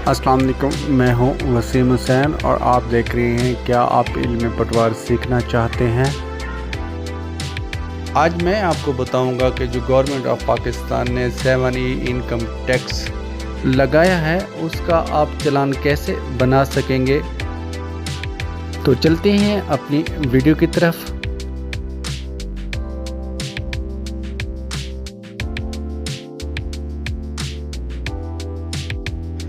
अस्सलाम वालेकुम, मैं हूं वसीम हुसैन और आप देख रहे हैं क्या आप इल्म पटवार सीखना चाहते हैं। आज मैं आपको बताऊंगा कि जो गवर्नमेंट ऑफ पाकिस्तान ने 7E इनकम टैक्स लगाया है उसका आप चालान कैसे बना सकेंगे। तो चलते हैं अपनी वीडियो की तरफ।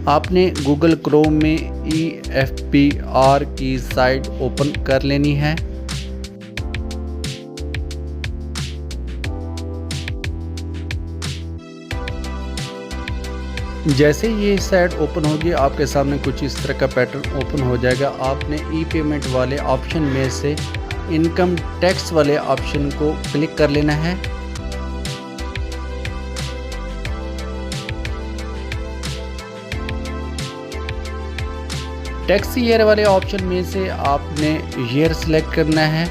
आपने गूगल क्रोम में EFPR की साइट ओपन कर लेनी है। जैसे ये साइट ओपन होगी आपके सामने कुछ इस तरह का पैटर्न ओपन हो जाएगा। आपने ई पेमेंट वाले ऑप्शन में से इनकम टैक्स वाले ऑप्शन को क्लिक कर लेना है। टैक्स ईयर वाले ऑप्शन में से आपने ईयर सेलेक्ट करना है।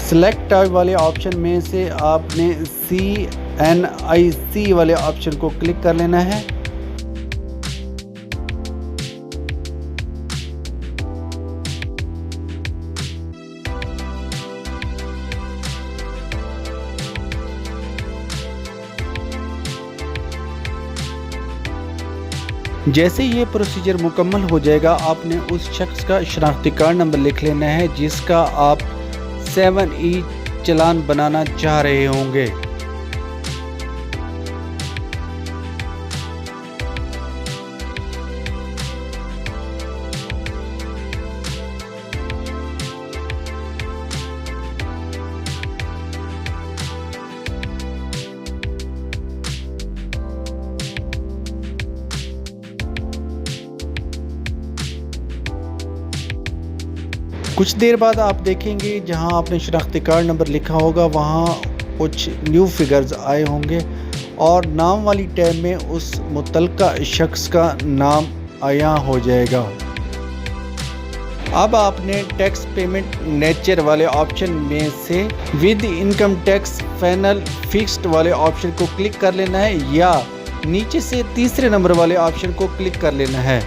सेलेक्ट टाइप वाले ऑप्शन में से आपने CNIC वाले ऑप्शन को क्लिक कर लेना है। जैसे ये प्रोसीजर मुकम्मल हो जाएगा आपने उस शख्स का शनाख्ती कार्ड नंबर लिख लेना है जिसका आप 7E चालान बनाना चाह रहे होंगे। कुछ देर बाद आप देखेंगे जहां आपने शनाख्ती कार्ड नंबर लिखा होगा वहां कुछ न्यू फिगर्स आए होंगे और नाम वाली टैब में उस मुतल्लिका शख्स का नाम आया हो जाएगा। अब आपने टैक्स पेमेंट नेचर वाले ऑप्शन में से with income tax final fixed वाले ऑप्शन को क्लिक कर लेना है या नीचे से तीसरे नंबर वाले ऑप्शन को क्लिक कर लेना है।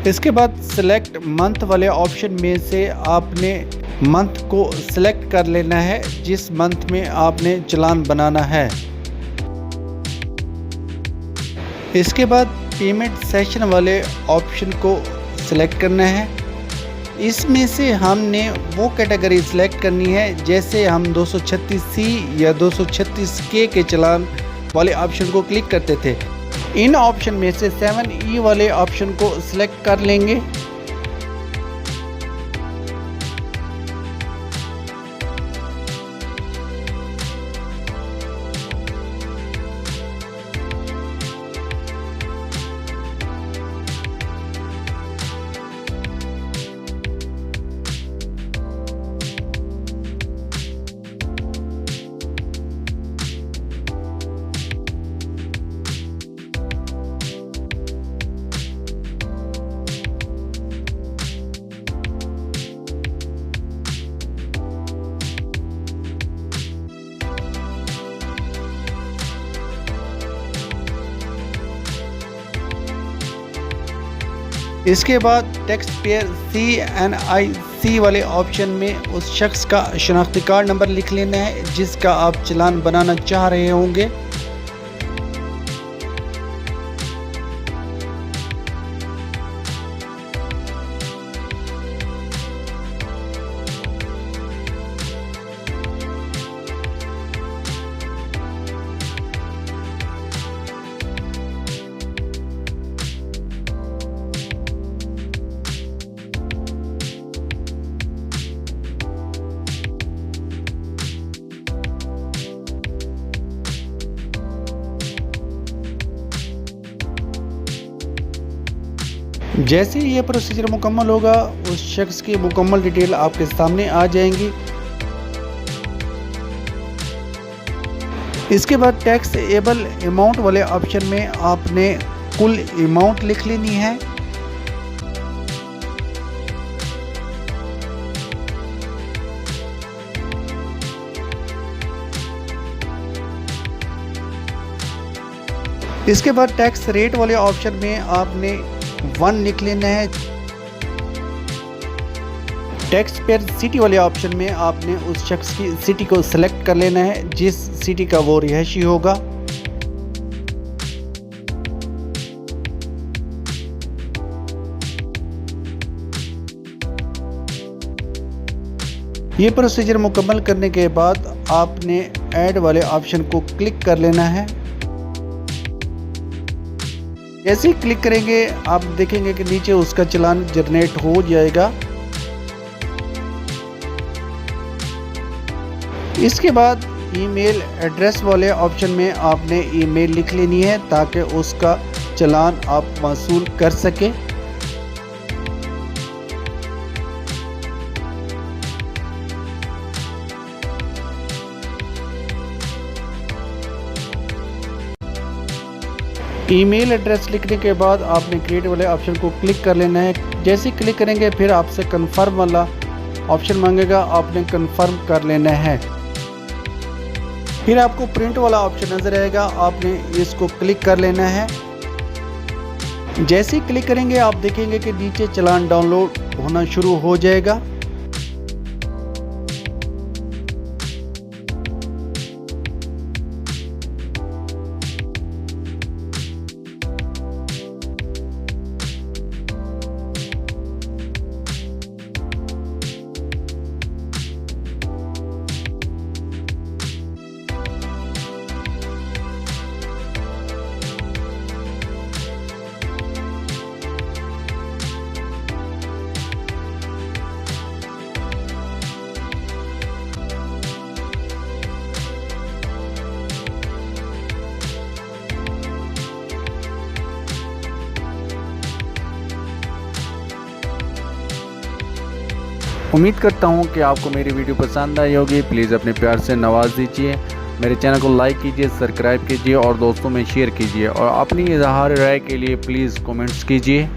इसके बाद सेलेक्ट मंथ वाले ऑप्शन में से आपने मंथ को सेलेक्ट कर लेना है जिस मंथ में आपने चालान बनाना है। इसके बाद पेमेंट सेशन वाले ऑप्शन को सेलेक्ट करना है। इसमें से हमने वो कैटेगरी सेलेक्ट करनी है जैसे हम 236C या 236K के चालान वाले ऑप्शन को क्लिक करते थे। इन ऑप्शन में से 7E वाले ऑप्शन को सिलेक्ट कर लेंगे। इसके बाद टैक्स पेयर CNIC वाले ऑप्शन में उस शख्स का शनाख्ती कार्ड नंबर लिख लेना है जिसका आप चालान बनाना चाह रहे होंगे। जैसे ही ये प्रोसीजर मुकम्मल होगा उस शख्स की मुकम्मल डिटेल आपके सामने आ जाएंगी। इसके बाद टैक्स एबल अमाउंट वाले ऑप्शन में आपने कुल अमाउंट लिख लेनी है। इसके बाद टैक्स रेट वाले ऑप्शन में आपने 1 लिख लेना है। टैक्स पेयर सिटी वाले ऑप्शन में आपने उस शख्स की सिटी को सिलेक्ट कर लेना है जिस सिटी का वो रिहायशी होगा। ये प्रोसीजर मुकम्मल करने के बाद आपने ऐड वाले ऑप्शन को क्लिक कर लेना है। जैसे ही क्लिक करेंगे आप देखेंगे कि नीचे उसका चालान जनरेट हो जाएगा। इसके बाद ईमेल एड्रेस वाले ऑप्शन में आपने ईमेल लिख लेनी है ताकि उसका चालान आप वसूल कर सकें। ईमेल एड्रेस लिखने के बाद आपने क्रिएट वाले ऑप्शन को क्लिक कर लेना है। जैसे ही क्लिक करेंगे फिर आपसे कंफर्म वाला ऑप्शन मांगेगा, आपने कंफर्म कर लेना है। फिर आपको प्रिंट वाला ऑप्शन नजर आएगा, आपने इसको क्लिक कर लेना है। जैसे ही क्लिक करेंगे आप देखेंगे कि नीचे चालान डाउनलोड होना शुरू हो जाएगा। उम्मीद करता हूँ कि आपको मेरी वीडियो पसंद आई होगी। प्लीज़ अपने प्यार से नवाज दीजिए, मेरे चैनल को लाइक कीजिए, सब्सक्राइब कीजिए और दोस्तों में शेयर कीजिए और अपनी इजहार राय के लिए प्लीज़ कमेंट्स कीजिए।